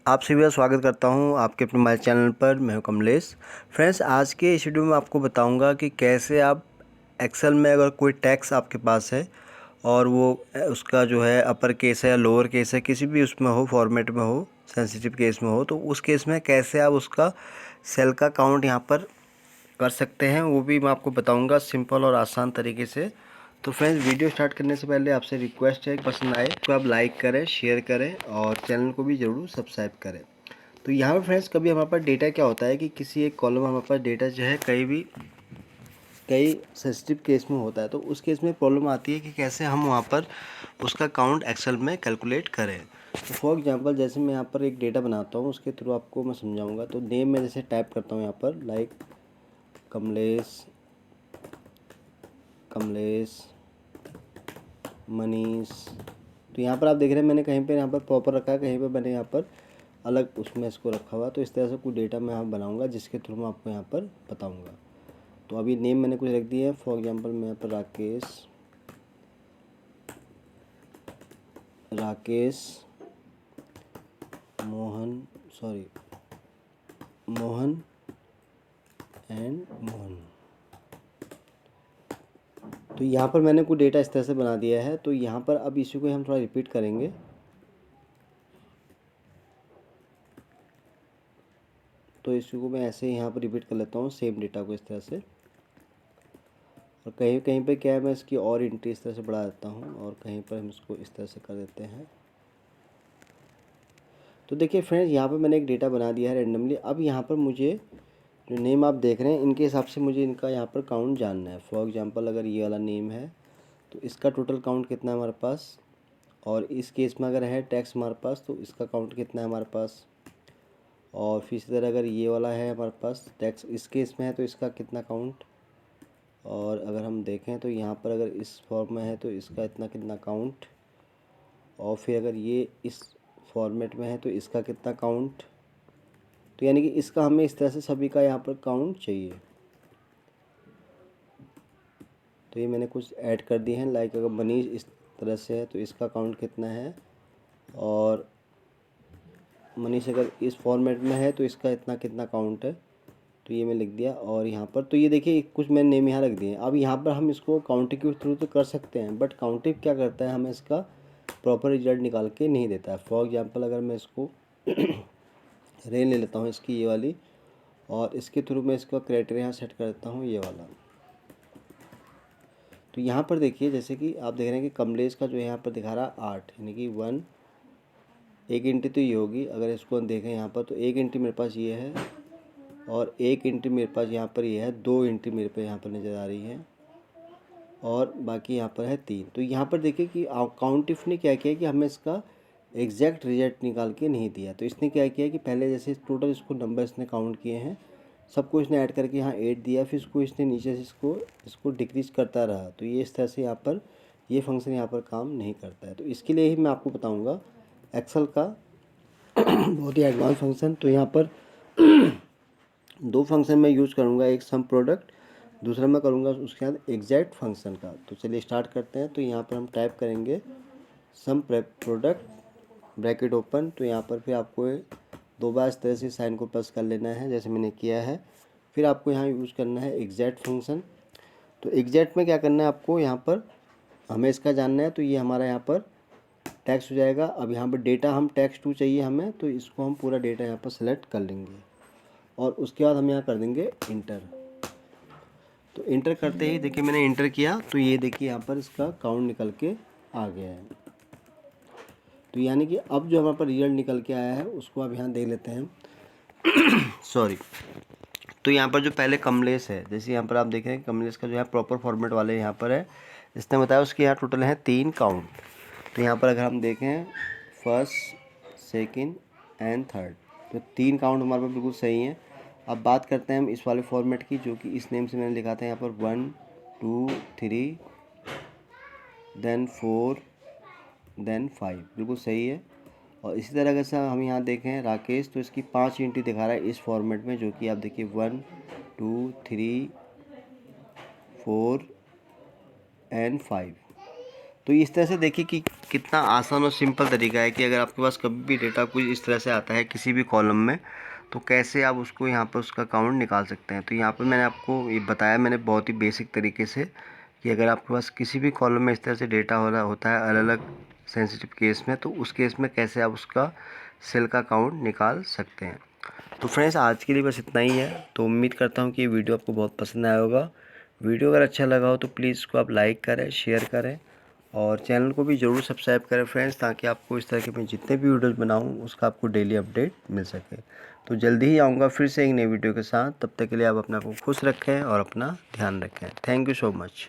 आप सभी का स्वागत करता हूं आपके अपने मोबाइल चैनल पर। मैं हूं कमलेश। फ्रेंड्स, आज के इस वीडियो में आपको बताऊंगा कि कैसे आप एक्सेल में अगर कोई टैक्स आपके पास है और वो उसका जो है अपर केस है या लोअर केस है, किसी भी उसमें हो, फॉर्मेट में हो, सेंसिटिव केस में हो, तो उस केस में कैसे आप उसका सेल का काउंट यहाँ पर कर सकते हैं, वो भी मैं आपको बताऊंगा सिंपल और आसान तरीके से। तो फ्रेंड्स, वीडियो स्टार्ट करने से पहले आपसे रिक्वेस्ट है कि पसंद आए तो आप लाइक करें, शेयर करें और चैनल को भी ज़रूर सब्सक्राइब करें। तो यहाँ पर फ्रेंड्स, कभी हमारे पास डेटा क्या होता है कि किसी एक कॉलम में हमारे पास डेटा जो है कई सेंसिटिव केस में होता है, तो उस केस में प्रॉब्लम आती है कि कैसे हम वहाँ पर उसका काउंट एक्सेल में कैलकुलेट करें। तो फॉर एग्जांपल, जैसे मैं यहाँ पर एक डेटा बनाता हूँ, उसके थ्रू आपको मैं समझाऊंगा। तो नेम में जैसे टाइप करता हूँ यहाँ पर, लाइक कमलेश मनीष। तो यहाँ पर आप देख रहे हैं मैंने कहीं पे यहाँ पर प्रॉपर रखा है, कहीं पे मैंने यहाँ पर अलग उसमें इसको रखा हुआ। तो इस तरह से कुछ डेटा मैं यहाँ बनाऊंगा जिसके थ्रू मैं आपको यहाँ पर बताऊंगा। तो अभी नेम मैंने कुछ रख दिया है। फॉर एग्जांपल मैं यहाँ पर राकेश मोहन एंड मोहन। तो यहाँ पर मैंने कुछ डेटा इस तरह से बना दिया है। तो यहाँ पर अब इसी को हम थोड़ा रिपीट करेंगे। तो इसी को मैं ऐसे ही यहाँ पर रिपीट कर लेता हूँ, सेम डेटा को इस तरह से। और कहीं कहीं पे क्या है, मैं इसकी और एंट्री इस तरह से बढ़ा देता हूँ और कहीं पर हम इसको इस तरह से कर देते हैं। तो देखिए फ्रेंड्स, यहाँ पर मैंने एक डेटा बना दिया है रेंडमली। अब यहाँ पर मुझे जो नेम आप देख रहे हैं, इनके हिसाब से मुझे इनका यहाँ पर काउंट जानना है। फॉर एग्जांपल, अगर ये वाला नेम है तो इसका टोटल काउंट कितना है हमारे पास, और इस केस में अगर है टैक्स हमारे पास तो इसका काउंट कितना है हमारे पास। और फिर इसी तरह अगर ये वाला है हमारे पास टैक्स इस केस में है तो इसका कितना काउंट। और अगर हम देखें तो यहाँ पर अगर इस फॉर्म में है तो इसका कितना काउंट। और फिर अगर ये इस फॉर्मेट में है तो इसका कितना काउंट। तो यानी कि इसका हमें इस तरह से सभी का यहाँ पर काउंट चाहिए। तो ये मैंने कुछ ऐड कर दिए हैं। लाइक अगर मनीष इस तरह से है तो इसका काउंट कितना है, और मनीष अगर इस फॉर्मेट में है तो इसका कितना काउंट है। तो ये मैं लिख दिया। और यहाँ पर तो ये देखिए कुछ मैंने नेम यहाँ रख दिए हैं। अब यहाँ पर हम इसको काउंटिंग के थ्रू तो कर सकते हैं, बट काउंटिंग क्या करता है, हमें इसका प्रॉपर रिजल्ट निकाल के नहीं देता है। फॉर एग्जांपल, अगर मैं इसको रेंज ले लेता हूँ इसकी ये वाली, और इसके थ्रू मैं इसका क्राइटेरिया यहाँ सेट कर देता हूँ ये वाला। तो यहाँ पर देखिए, जैसे कि आप देख रहे हैं कि कमलेश का जो यहाँ पर दिखा रहा है 8, यानी कि 1 एक एंट्री तो ये होगी। अगर इसको हम देखें यहाँ पर तो एक एंट्री मेरे पास ये है, और एक एंट्री मेरे पास यहाँ पर ये है, 2 एंट्री मेरे पे यहाँ पर नज़र आ रही है, और बाकी यहाँ पर है 3। तो यहाँ पर देखिए कि काउंटिफ ने क्या किया कि हमें इसका एग्जैक्ट रिजल्ट निकाल के नहीं दिया। तो इसने क्या किया कि पहले जैसे टोटल इसको नंबर इसने काउंट किए हैं, सबको इसने ऐड करके यहाँ 8 दिया, फिर इसको इसने नीचे से इसको डिक्रीज करता रहा। तो ये इस तरह से यहाँ पर ये फंक्शन यहाँ पर काम नहीं करता है। तो इसके लिए ही मैं आपको बताऊँगा एक्सेल का बहुत ही एडवांस फंक्शन। तो यहाँ पर 2 फंक्शन मैं यूज़ करूँगा, एक सम प्रोडक्ट, दूसरा मैं करूँगा उसके बाद एग्जैक्ट फंक्शन का। तो चलिए स्टार्ट करते हैं। तो यहाँ पर हम टाइप करेंगे सम प्रोडक्ट ब्रैकेट ओपन। तो यहाँ पर फिर आपको 2 बार इस तरह से साइन को प्लस कर लेना है जैसे मैंने किया है। फिर आपको यहाँ यूज़ करना है एग्जैक्ट फंक्शन। तो एग्जैक्ट में क्या करना है आपको, यहाँ पर हमें इसका जानना है। तो ये हमारा यहाँ पर टैक्स हो जाएगा। अब यहाँ पर डेटा हम टैक्स 2 चाहिए हमें, तो इसको हम पूरा डेटा यहाँ पर सेलेक्ट कर लेंगे, और उसके बाद हम यहाँ कर देंगे इंटर। तो इंटर करते ही देखिए मैंने इंटर किया, तो ये देखिए यहाँ पर इसका काउंट निकल के आ गया है। तो यानी कि अब जो हमारे पर रिजल्ट निकल के आया है उसको अब यहाँ देख लेते हैं। सॉरी। तो यहाँ पर जो पहले कमलेश है, जैसे यहाँ पर आप देख रहे हैं कमलेश का जो है प्रॉपर फॉर्मेट वाले यहाँ पर है, इसने बताया उसके यहाँ टोटल है 3 काउंट। तो यहाँ पर अगर हम देखें फर्स्ट, सेकंड एंड थर्ड, तो 3 काउंट हमारे पास बिल्कुल सही हैं। अब बात करते हैं हम इस वाले फॉर्मेट की, जो कि इस नेम से मैंने लिखा था यहाँ पर 1 2 3 देन 4 देन 5, बिल्कुल सही है। और इसी तरह अगर से हम यहाँ देखें राकेश, तो इसकी 5 एंट्री दिखा रहा है इस फॉर्मेट में, जो कि आप देखिए 1 2 3 4 एंड 5। तो इस तरह से देखिए कि कितना आसान और सिंपल तरीका है कि अगर आपके पास कभी भी डेटा कुछ इस तरह से आता है किसी भी कॉलम में, तो कैसे आप उसको यहाँ पर उसका काउंट निकाल सकते हैं। तो यहाँ पर मैंने आपको ये बताया मैंने बहुत ही बेसिक तरीके से कि अगर आपके पास किसी भी कॉलम में इस तरह से डेटा हो रहा होता है अलग अलग सेंसिटिव केस में, तो उस केस में कैसे आप उसका सेल का काउंट निकाल सकते हैं। तो फ्रेंड्स आज के लिए बस इतना ही है। तो उम्मीद करता हूँ कि ये वीडियो आपको बहुत पसंद आया होगा। वीडियो अगर अच्छा लगा हो तो प्लीज़ इसको आप लाइक करें, शेयर करें और चैनल को भी ज़रूर सब्सक्राइब करें फ्रेंड्स, ताकि आपको इस तरह के मैं जितने भी वीडियोज़ बनाऊँ उसका आपको डेली अपडेट मिल सके। तो जल्दी ही आऊँगा फिर से एक नई वीडियो के साथ। तब तक के लिए आप अपने आप को खुश रखें और अपना ध्यान रखें। Thank you so much.